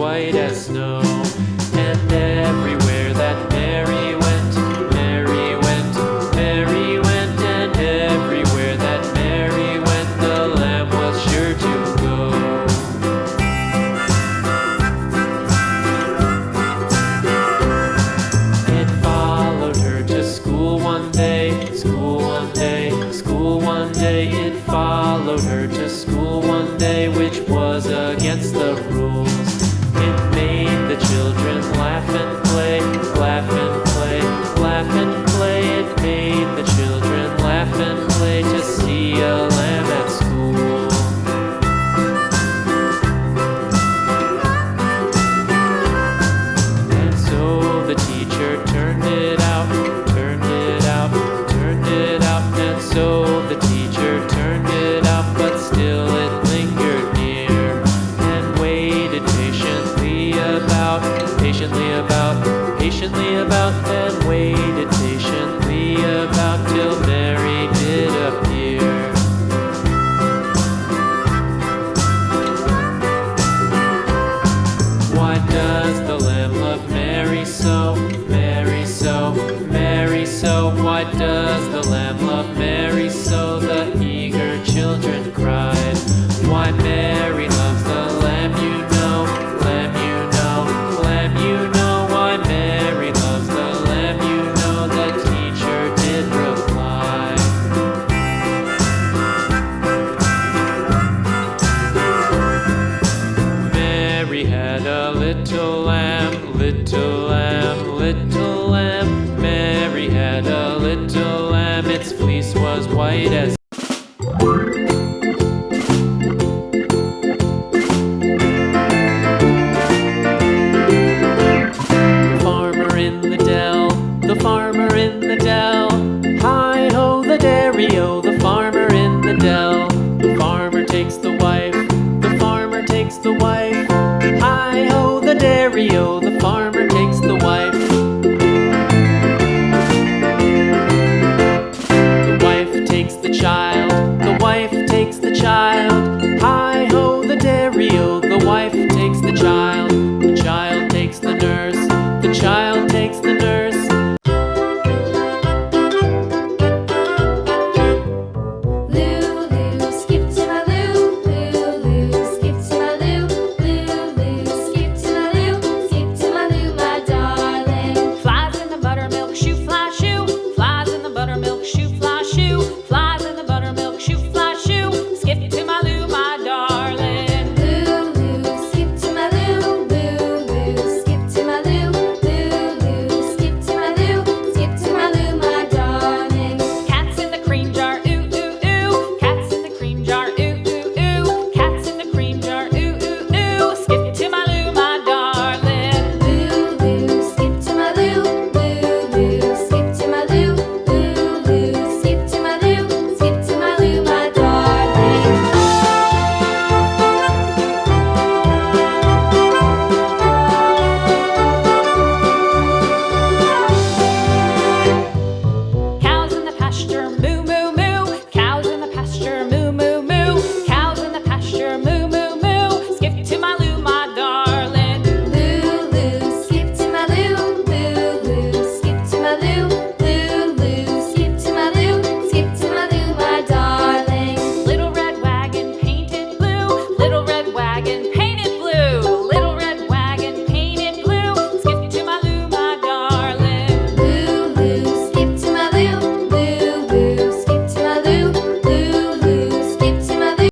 white as snow. And everywhere that Mary went, Mary went, Mary went, and everywhere that Mary went, the lamb was sure to go. It followed her to school one day, school one day, school one day. It followed her to school one day, which was against the rules. It made the children laugh and play, laugh and play, laugh and play. It made the children laugh and play to see a lamb at school. And so the teacher turned it out, turned it out, turned it out. And so the teacher turned it out, but still it lingered near and waited patiently about, patiently about, and waited patiently about till Mary did appear. Why does the lamb love Mary so, Mary so, Mary so? Why does the lamb love Mary so? The eager children cried. Why Mary loves the lamb, you know, lamb, you know, lamb, you know. Why Mary loves the lamb, you know, the teacher did reply. Mary had a little lamb, little lamb, little lamb. Mary had a little lamb, its fleece was white as the farmer in the dell. Hi-ho, the dairy-o, the farmer in the dell. The farmer takes the wife, the farmer takes the wife. Hi-ho, the dairy-o, the